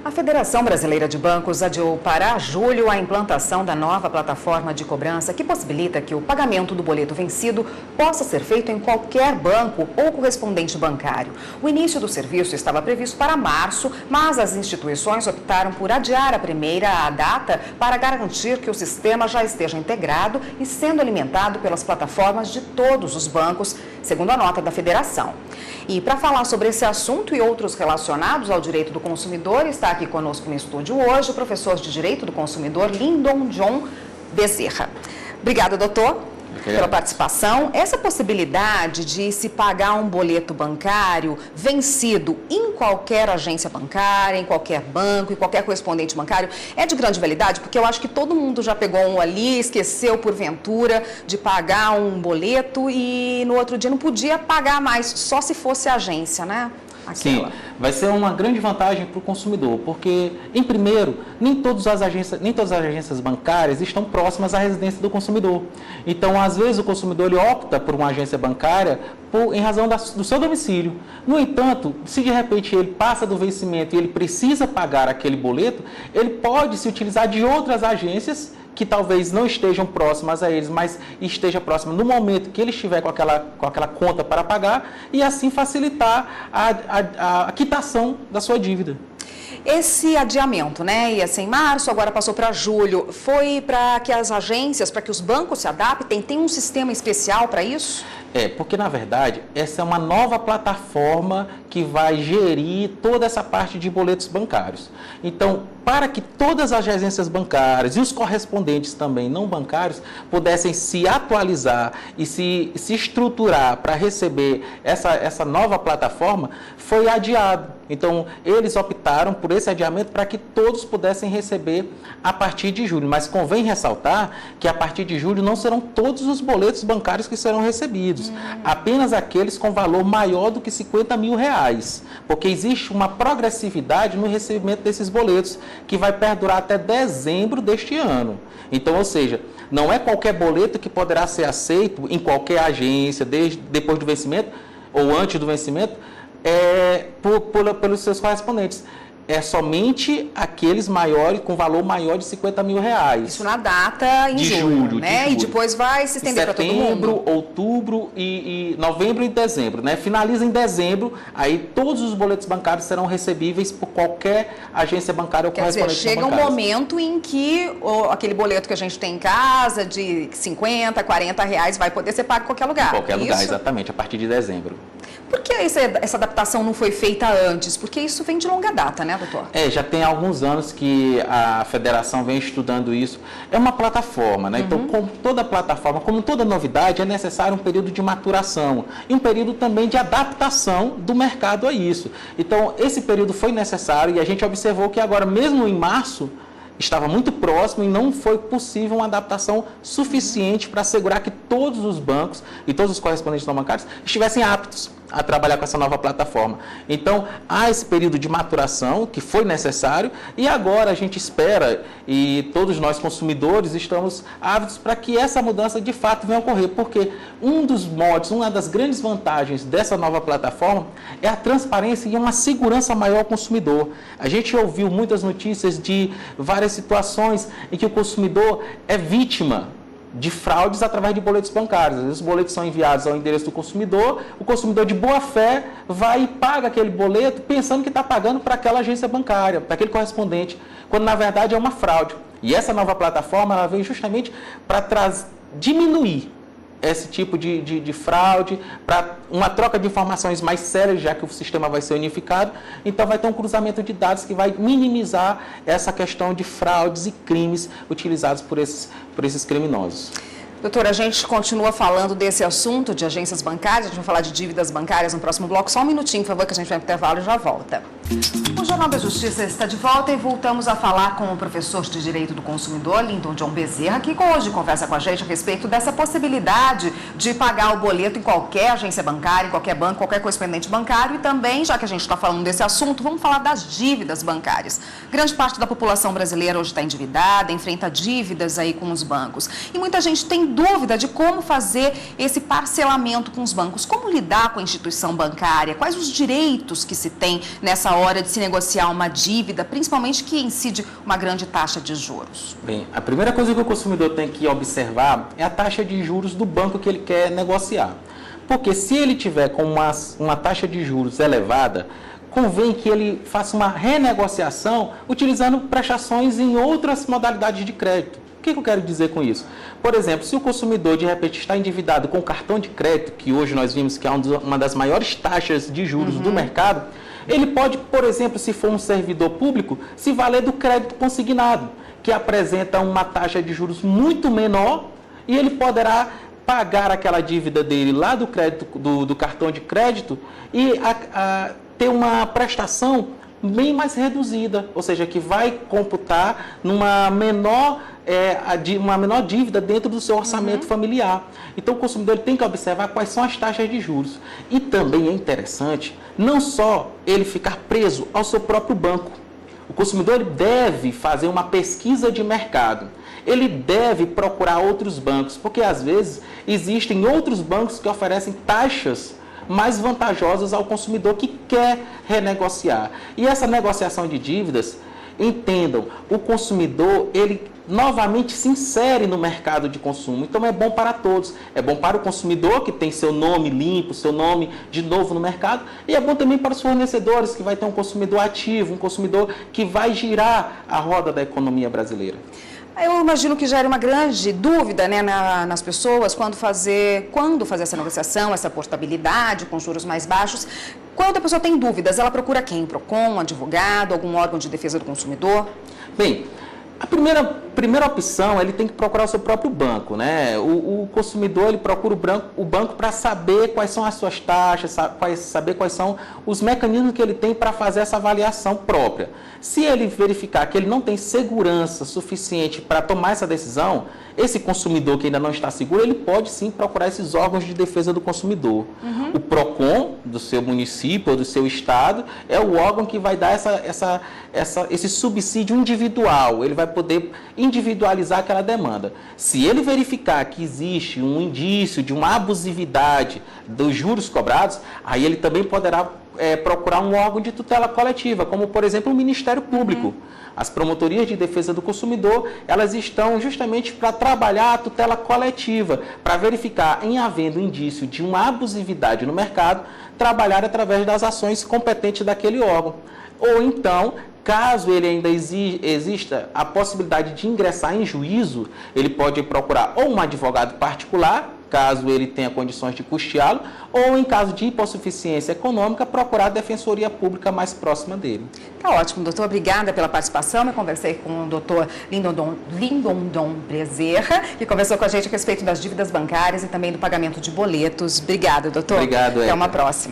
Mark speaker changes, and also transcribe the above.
Speaker 1: A Federação Brasileira de Bancos adiou para julho a implantação da nova plataforma de cobrança que possibilita que o pagamento do boleto vencido possa ser feito em qualquer banco ou correspondente bancário. O início do serviço estava previsto para março, mas as instituições optaram por adiar a primeira data para garantir que o sistema já esteja integrado e sendo alimentado pelas plataformas de todos os bancos, segundo a nota da Federação. E para falar sobre esse assunto e outros relacionados ao direito do consumidor, está aqui conosco no estúdio hoje o professor de Direito do Consumidor, Lindon John Bezerra. Obrigada, doutor, pela participação. Essa possibilidade de se pagar um boleto bancário vencido em qualquer agência bancária, em qualquer banco, em qualquer correspondente bancário, é de grande validade? Porque eu acho que todo mundo já pegou um ali, esqueceu porventura de pagar um boleto e no outro dia não podia pagar mais, só se fosse a agência, né?
Speaker 2: Sim, vai ser uma grande vantagem para o consumidor, porque, em primeiro, nem todas as agências bancárias estão próximas à residência do consumidor. Então, às vezes, o consumidor ele opta por uma agência bancária em razão do seu domicílio. No entanto, se de repente ele passa do vencimento e ele precisa pagar aquele boleto, ele pode se utilizar de outras agências que talvez não estejam próximas a eles, mas esteja próximo no momento que ele estiver com aquela conta para pagar e assim facilitar a quitação da sua dívida.
Speaker 1: Esse adiamento, né, ia ser em março, agora passou para julho, foi para que as agências, para que os bancos se adaptem? Tem um sistema especial para isso?
Speaker 2: Porque na verdade essa é uma nova plataforma que vai gerir toda essa parte de boletos bancários. Então, para que todas as agências bancárias e os correspondentes também não bancários pudessem se atualizar e se estruturar para receber essa nova plataforma, foi adiado. Então, eles optaram por esse adiamento para que todos pudessem receber a partir de julho. Mas convém ressaltar que a partir de julho não serão todos os boletos bancários que serão recebidos. Apenas aqueles com valor maior do que R$50 mil. Porque existe uma progressividade no recebimento desses boletos que vai perdurar até dezembro deste ano. Então, ou seja, não é qualquer boleto que poderá ser aceito em qualquer agência, depois do vencimento ou antes do vencimento, pelos seus correspondentes. É somente aqueles maiores, com valor maior de R$50 mil.
Speaker 1: Isso na data em julho, né? De julho. E depois vai se estender para todo mundo.
Speaker 2: Setembro, outubro e novembro e dezembro, né? Finaliza em dezembro, aí todos os boletos bancários serão recebíveis por qualquer agência bancária ou correspondente bancária.
Speaker 1: Chega um momento em que aquele boleto que a gente tem em casa, de R$50, R$40, vai poder ser pago em qualquer lugar.
Speaker 2: Em qualquer lugar, exatamente, a partir de dezembro.
Speaker 1: Por que essa adaptação não foi feita antes? Porque isso vem de longa data, né, doutor?
Speaker 2: Já tem alguns anos que a federação vem estudando isso. É uma plataforma, né? Então, como toda plataforma, como toda novidade, é necessário um período de maturação e um período também de adaptação do mercado a isso. Então, esse período foi necessário e a gente observou que agora, mesmo em março, estava muito próximo e não foi possível uma adaptação suficiente para assegurar que todos os bancos e todos os correspondentes não bancários estivessem aptos a trabalhar com essa nova plataforma. Então, há esse período de maturação que foi necessário e agora a gente espera, e todos nós consumidores estamos ávidos para que essa mudança de fato venha a ocorrer, porque uma das grandes vantagens dessa nova plataforma é a transparência e uma segurança maior ao consumidor. A gente ouviu muitas notícias de várias situações em que o consumidor é vítima de fraudes através de boletos bancários. Às vezes os boletos são enviados ao endereço do consumidor, o consumidor de boa fé vai e paga aquele boleto pensando que está pagando para aquela agência bancária, para aquele correspondente, quando na verdade é uma fraude. E essa nova plataforma ela veio justamente para diminuir esse tipo de fraude, para uma troca de informações mais sérias, já que o sistema vai ser unificado. Então, vai ter um cruzamento de dados que vai minimizar essa questão de fraudes e crimes utilizados por esses criminosos.
Speaker 1: Doutora, a gente continua falando desse assunto de agências bancárias, a gente vai falar de dívidas bancárias no próximo bloco. Só um minutinho, por favor, que a gente vai para o intervalo e já volta. O Jornal da Justiça está de volta e voltamos a falar com o professor de Direito do Consumidor, Lindon John Bezerra, que hoje conversa com a gente a respeito dessa possibilidade de pagar o boleto em qualquer agência bancária, em qualquer banco, qualquer correspondente bancário. E também, já que a gente está falando desse assunto, vamos falar das dívidas bancárias. Grande parte da população brasileira hoje está endividada, enfrenta dívidas aí com os bancos. E muita gente tem dúvida de como fazer esse parcelamento com os bancos. Como lidar com a instituição bancária? Quais os direitos que se tem nessa hora de se negociar uma dívida, principalmente que incide uma grande taxa de juros?
Speaker 2: Bem, a primeira coisa que o consumidor tem que observar é a taxa de juros do banco que ele quer negociar. Porque se ele tiver com uma taxa de juros elevada, convém que ele faça uma renegociação utilizando prestações em outras modalidades de crédito. O que eu quero dizer com isso? Por exemplo, se o consumidor de repente está endividado com cartão de crédito, que hoje nós vimos que é uma das maiores taxas de juros do mercado, ele pode, por exemplo, se for um servidor público, se valer do crédito consignado, que apresenta uma taxa de juros muito menor e ele poderá pagar aquela dívida dele lá do crédito do cartão de crédito e ter uma prestação bem mais reduzida, ou seja, que vai computar numa menor dívida dentro do seu orçamento familiar. Então, o consumidor tem que observar quais são as taxas de juros. E também é interessante não só ele ficar preso ao seu próprio banco. O consumidor deve fazer uma pesquisa de mercado. Ele deve procurar outros bancos, porque às vezes existem outros bancos que oferecem taxas mais vantajosas ao consumidor que quer renegociar. E essa negociação de dívidas, entendam, o consumidor, ele novamente se insere no mercado de consumo. Então é bom para todos. É bom para o consumidor, que tem seu nome limpo, seu nome de novo no mercado, e é bom também para os fornecedores, que vai ter um consumidor ativo, um consumidor que vai girar a roda da economia brasileira.
Speaker 1: Eu imagino que gera uma grande dúvida, né, nas pessoas quando fazer essa negociação, essa portabilidade com juros mais baixos. Quando a pessoa tem dúvidas, ela procura quem? PROCON, um advogado, algum órgão de defesa do consumidor?
Speaker 2: Bem, a primeira opção, ele tem que procurar o seu próprio banco, né? O consumidor, ele procura o banco para saber quais são as suas taxas, saber quais são os mecanismos que ele tem para fazer essa avaliação própria. Se ele verificar que ele não tem segurança suficiente para tomar essa decisão, esse consumidor que ainda não está seguro, ele pode sim procurar esses órgãos de defesa do consumidor. O PROCON do seu município ou do seu estado é o órgão que vai dar esse subsídio individual. Ele vai poder individualizar aquela demanda. Se ele verificar que existe um indício de uma abusividade dos juros cobrados, aí ele também poderá procurar um órgão de tutela coletiva, como, por exemplo, o Ministério Público. As promotorias de defesa do consumidor, elas estão justamente para trabalhar a tutela coletiva, para verificar, em havendo indício de uma abusividade no mercado, trabalhar através das ações competentes daquele órgão. Ou então, caso ele ainda exista a possibilidade de ingressar em juízo, ele pode procurar ou um advogado particular, caso ele tenha condições de custeá-lo, ou em caso de hipossuficiência econômica, procurar a defensoria pública mais próxima dele.
Speaker 1: Tá ótimo, doutor. Obrigada pela participação. Eu conversei com o doutor Lindondon Bezerra, que conversou com a gente a respeito das dívidas bancárias e também do pagamento de boletos. Obrigada, doutor.
Speaker 2: Obrigado,
Speaker 1: Até uma próxima.